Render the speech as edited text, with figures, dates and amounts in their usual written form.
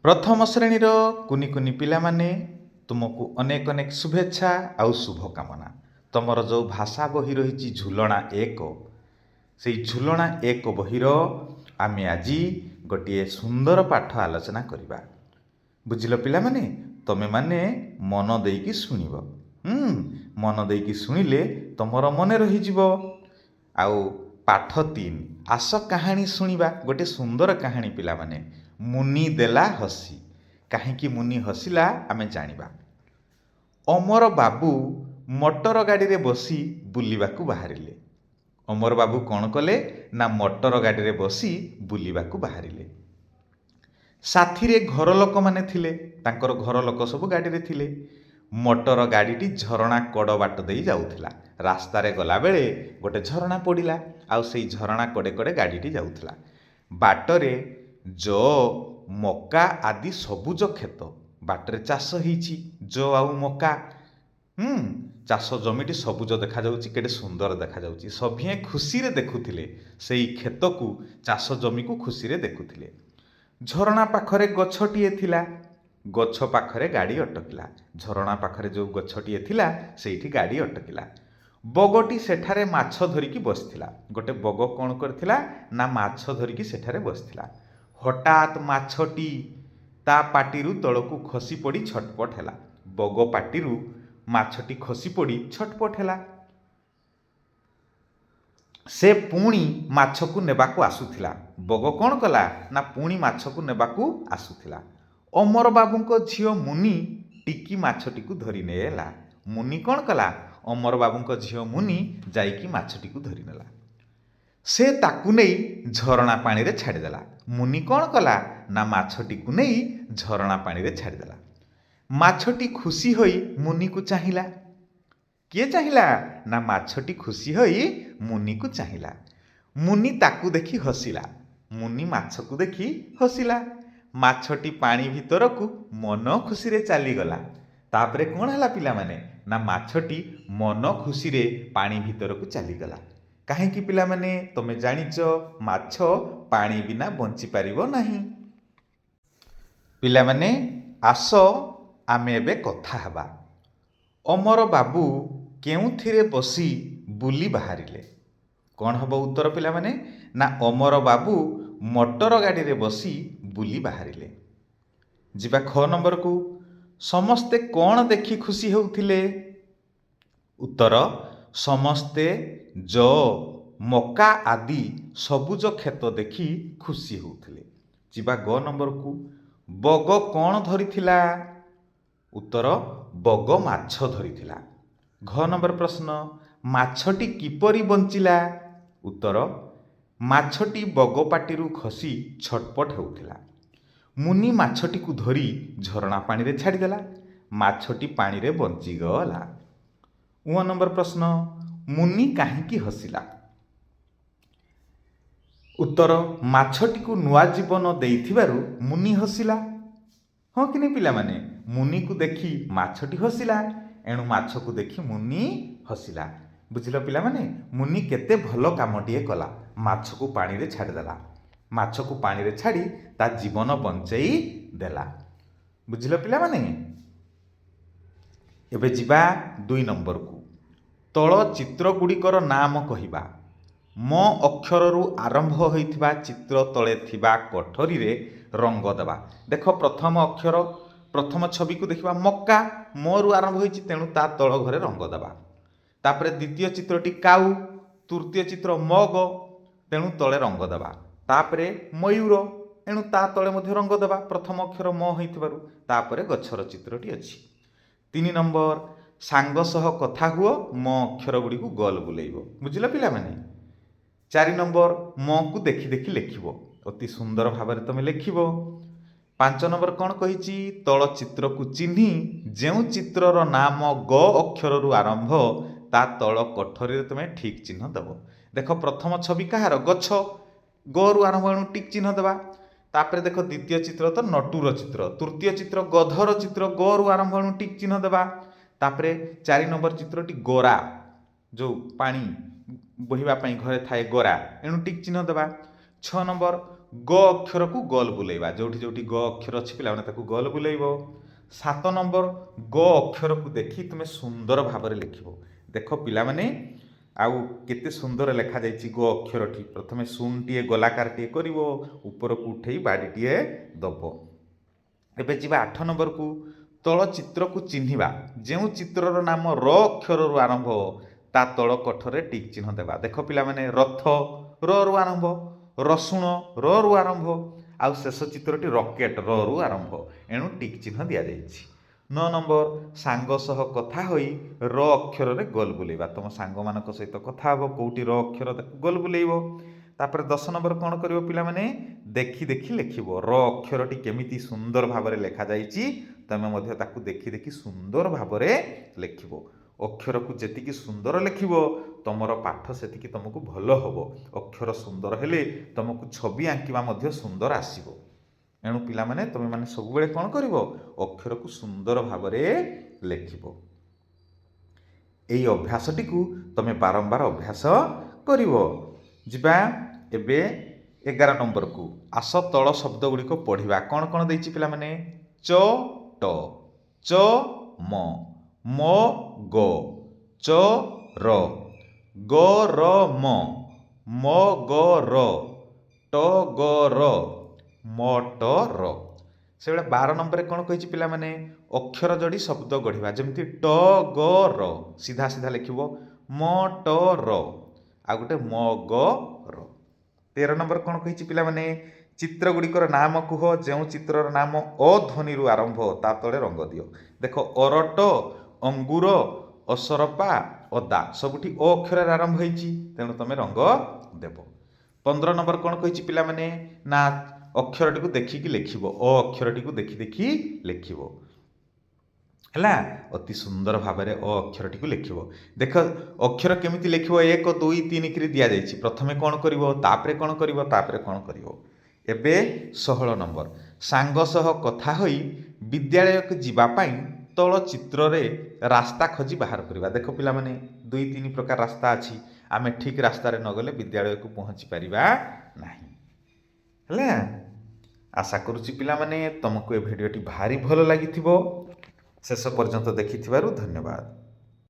प्रथम श्रेणीर कुनि कुनि पिलामाने तुमको अनेक अनेक शुभेच्छा आउ शुभकामना। तुमर जो भाषा बही रही झुलना एक से झुलना एक बहीर आम आज गोटे सुंदर पाठ आलोचना करवा। बुझिल पिलामाने तमे माने मन देकी शुणिब। मन देकी शुणिले तुमर मन रही आउ पाठ 3 आस कहानी शुणिबा। गोटे सुंदर कहानी पिलामाने। मुनि देला हसी। कहीं मुनि हसिला आमे जानिबा। अमर बाबू मोटर गाड़ी रे बसी बुलिबाकू बाहरिले। अमर बाबू कौन कले ना मोटर गाड़ी रे बसी बुलिबाकू बाहरिले। साथी रे घर लोक माने थिले। तांकर घर लोक सब गाड़ी रे थिले। मोटर गाड़ीटी झरणा कड़ बाट देई जाउथिला। रास्ता रे गला बेले गोटे झरणा पड़िला। आउ सेई झरणा कड़े कड़े गाड़ीटी जाउथिला। बाटरे जो मका आदि सबुज खेत बाटरे चाष होईछि। जो आउ मका चाष जमीटी सबुज देखा जाउछि। केडे सुंदर देखा जाउछि। सभिए खुशी रे देखुथिले। सेई खेत को चाष जमी को खुशी रे देखुथिले। झरणा पाखरे गछटिए थिला। गछ पाखरे गाड़ी अटकिला। झरणा पाखरे जो गछटिए थिला सेठी गाड़ी अटकिला। बगटी सेठारे माछ धरिकी बसथिला। गोटे बग कौन करथिला ना माछ धरिकी सेठारे बसथिला। हठात माछटी ता पाटिरु तळकू खसी पड़ी छटपट हैला। बग पाटिरु माछटी खसी पड़ी छटपट हैला। से पुणी माछकू नेबाकू आसुथिला। बग कौन कला ना पुणी माछकू नेबाकू आसुथिला। अमर बाबूंको झियो मुनि टिकी माछटीकू धरि नेला। मुनि कौन कला अमर बाबूंको झियो मुनि जाइकी माछटीकू धरि नेला। से ताकू नहीं झरणा पानी रे छाड़ीदेला। मुनि कौन कला ना माछटीकू नहीं झरणा पानी रे छाड़ीदेला। माछटी खुशी होई मुनि को चाहिला। किए चाहिला ना माछटी खुशी होई मुनि को चाहिला। मुनि ताकू देखी हसिला। मुनि माछकू देखी हसिला। माछटी पानी भीतर को मन खुशी रे चली गला। तापरे कौन हैला पिला माने ना माछटी मन खुशी रे पानी भीतर को चली गला। काहेकि पिला माने तमे जानिच माछ पानी बिना बंची पारिबो नाही। पिला माने आस आमे एबे कथा हबा। अमर बाबू केउथिरे बसी बुली बाहरिले। कौन हबो उत्तर पिला माने ना अमर बाबू मोटर गाड़ी रे बसी बुली बाहरिले। जिबा ख नंबर को समस्ते कौन देखि खुशी होउथिले। उत्तर समस्ते जो मका आदि सबुज खेत देखि खुशी होउथिले। जिबा ग नंबर को बग कौन धरिथिला। उत्तर बग माछ धरिथिला। घ नंबर प्रश्न माछटी किपरि बंचिला। उत्तर माछटी बग पाटिरु खसी छटपट होउथिला। मुनि माछटी को धरी झरणा पानी रे छाड़ीदेला। माछटी पानी रे बंची गला। उ नंबर प्रश्न मुनि काहींकी हसिला। उत्तर माछटी को नुआ जीवन देइथिबारु मुनि हसिला। हाँ कि नहीं पिला माने मुनि को देखी माछटी हसिला। एणु माछ को देखी मुनि हसिला। बुझिल पिला माने मुनि केते भलो कामटिए कला। माछ को पानी रे छाड़ीदेला। माछ को पानी रे छाड़ी ता जीवन बंचई देला। बुझिल पिला माने। एबे जिबा 2 नंबर को तଳ चित्र गुड़िकर नाम कहिबा। म अक्षररू आरंभ होइथिबा चित्र तले थिबा कोठरी रे रंग देबा। देख प्रथम अक्षर प्रथम छवि को देखिबा मक्का मोरु आरंभ होइछि तेणु ता तळ घरे रंग देबा। तापरे द्वितीय चित्रटी काउ तृतीय चित्र मग तेणु तले रंग देबा। तापरे मयूर एणु ता तले मध्ये रंग देबा प्रथम अक्षर म होइथिबारु। तापरे गछर चित्रटी अछि। 3 नंबर सांग सह कथा हुओ म अक्षर गुडी को गोल बुलेइबो। बुझिला पिला माने। 4 नंबर म को देखि देखि लेखिबो। अति सुंदर भाबरे तमे लेखिबो। 5 नंबर कौन कहिछि तଳ चित्र को चिन्ही जेउ चित्रर नाम ग अक्षर रु आरंभ ता तळ कोठरी रे तमे ठीक चिन्ह देबो। देख प्रथम छवि कहार गछ ग रु आरंभ एणु टिक चिन्ह देबा। तापरे देख द्वितीय चित्र तो नटुर चित्र। तृतीय चित्र गधर चित्र ग रु आरंभ एणु टिक चिन्ह देबा। तापरे 4 नंबर चित्रटी गोरा जो पानी बोहिबा पई घरे थाए गोरा एणु टिक चिन्ह देबा। 6 नंबर ଗ ଅକ୍ଷରକୁ ଗୋଲ ବୁଲେଇବା, ଯୋଉଠି ଯୋଉଠି ଗ ଅକ୍ଷର ଅଛି ପିଲାମାନେ ତାକୁ ଗୋଲ ବୁଲେଇବ। 7 ନମ୍ବର ଗ ଅକ୍ଷରକୁ ଦେଖି ତୁମେ ସୁନ୍ଦର ଭାବରେ ଲେଖିବ। ଦେଖ ପିଲାମାନେ ଆଉ କେତେ ସୁନ୍ଦର ଲେଖାଯାଇଛି ଗ ଅକ୍ଷରଟି। ପ୍ରଥମେ ଶୂନଟିଏ ଗୋଲାକାରଟିଏ କରିବ, ଉପରକୁ ଉଠେଇ ବାଡ଼ିଟିଏ ଦେବ। ଏବେ ଯିବା 8 ନମ୍ବରକୁ। ତଳ ଚିତ୍ରକୁ ଚିହ୍ନିବା। ଯେଉଁ ଚିତ୍ରର ନାମ ର ଅକ୍ଷରରୁ ଆରମ୍ଭ ତା ତଳ କୋଠରେ ଟିକ୍ ଚିହ୍ନ ଦେବା। ଦେଖ ପିଲାମାନେ ରଥ ରରୁ ଆରମ୍ଭ, ରସୁଣ ରରୁ ଆରମ୍ଭ, ଆଉ ଶେଷ ଚିତ୍ରଟି ରକେଟ ରରୁ ଆରମ୍ଭ, ଏଣୁ ଟିକ୍ ଚିହ୍ନ ଦିଆଯାଇଛି। 9 ନମ୍ବର ସାଙ୍ଗ ସହ କଥା ହୋଇ ର ଅକ୍ଷରରେ ଗୋଲ ବୁଲେଇବା। ତୁମ ସାଙ୍ଗମାନଙ୍କ ସହିତ କଥା ହେବ, କେଉଁଠି ର ଅକ୍ଷର ଗୋଲ ବୁଲେଇବ। ତାପରେ 10 ନମ୍ବର କ'ଣ କରିବ ପିଲାମାନେ, ଦେଖି ଦେଖି ଲେଖିବ। ର ଅକ୍ଷରଟି କେମିତି ସୁନ୍ଦର ଭାବରେ ଲେଖାଯାଇଛି ତୁମେ ମଧ୍ୟ ତାକୁ ଦେଖି ଦେଖି ସୁନ୍ଦର ଭାବରେ ଲେଖିବ। ଅକ୍ଷରକୁ ଯେତିକି ସୁନ୍ଦର ଲେଖିବ ତୁମର ପାଠ ସେତିକି ତୁମକୁ ଭଲ ହେବ। ଅକ୍ଷର ସୁନ୍ଦର ହେଲେ ତୁମକୁ ଛବି ଆଙ୍କିବା ମଧ୍ୟ ସୁନ୍ଦର ଆସିବ। ଏଣୁ ପିଲାମାନେ ତୁମେମାନେ ସବୁବେଳେ କ'ଣ କରିବ, ଅକ୍ଷରକୁ ସୁନ୍ଦର ଭାବରେ ଲେଖିବ। ଏହି ଅଭ୍ୟାସଟିକୁ ତୁମେ ବାରମ୍ବାର ଅଭ୍ୟାସ କରିବ। ଯିବା ଏବେ 11 ନମ୍ବରକୁ। ଆସ ତଳ ଶବ୍ଦ ଗୁଡ଼ିକ ପଢ଼ିବା। କ'ଣ କ'ଣ ଦେଇଛି ପିଲାମାନେ, ଚ ଟ, ଚ ମ, ମ ଗ, ଚ ର, ଗ ର ମ, ମ ଗ ର, ଟ ଗ ର, ମ ଟ ର। ସେବେଳେ 12 ନମ୍ବରରେ କ'ଣ କହିଛି ପିଲାମାନେ, ଅକ୍ଷର ଯୋଡ଼ି ଶବ୍ଦ ଗଢ଼ିବା। ଯେମିତି ଟ ଗ ର ସିଧା ସିଧା ଲେଖିବ, ମ ଟ ର, ଆଉ ଗୋଟେ ମ ଗ ର। 13 ନମ୍ବର କ'ଣ କହିଛି ପିଲାମାନେ, ଚିତ୍ର ଗୁଡ଼ିକର ନାମ କୁହ। ଯେଉଁ ଚିତ୍ରର ନାମ ଅ ଧ୍ୱନିରୁ ଆରମ୍ଭ ତା ତଳେ ରଙ୍ଗ ଦିଅ। ଦେଖ ଅରଟ, ଅଙ୍ଗୁର, ଅସରପା, ଅଦା ସବୁଠି ଅ ଅକ୍ଷରରେ ଆରମ୍ଭ ହେଇଛି, ତେଣୁ ତୁମେ ରଙ୍ଗ ଦେବ। 15 ନମ୍ବର କ'ଣ କହିଛି ପିଲାମାନେ, ନା ଅକ୍ଷରଟିକୁ ଦେଖିକି ଲେଖିବ। ଅ ଅକ୍ଷରଟିକୁ ଦେଖି ଦେଖି ଲେଖିବ। ହେଲା, ଅତି ସୁନ୍ଦର ଭାବରେ ଅ ଅକ୍ଷରଟିକୁ ଲେଖିବ। ଦେଖ ଅକ୍ଷର କେମିତି ଲେଖିବ, 1 2 3 କରି ଦିଆଯାଇଛି। ପ୍ରଥମେ କ'ଣ କରିବ, ତାପରେ କ'ଣ କରିବ, ତାପରେ କ'ଣ କରିବ। ଏବେ 16 ନମ୍ବର, ସାଙ୍ଗ ସହ କଥା ହୋଇ ବିଦ୍ୟାଳୟକୁ ଯିବା ପାଇଁ ତଳ ଚିତ୍ରରେ ରାସ୍ତା ଖୋଜି ବାହାର କରିବା। ଦେଖ ପିଲାମାନେ 2 3 ପ୍ରକାର ରାସ୍ତା ଅଛି। ଆମେ ଠିକ୍ ରାସ୍ତାରେ ନ ଗଲେ ବିଦ୍ୟାଳୟକୁ ପହଞ୍ଚି ପାରିବା ନାହିଁ। ହେଲା, ଆଶା କରୁଛି ପିଲାମାନେ ତୁମକୁ ଏ ଭିଡ଼ିଓଟି ଭାରି ଭଲ ଲାଗିଥିବ। ଶେଷ ପର୍ଯ୍ୟନ୍ତ ଦେଖିଥିବାରୁ ଧନ୍ୟବାଦ।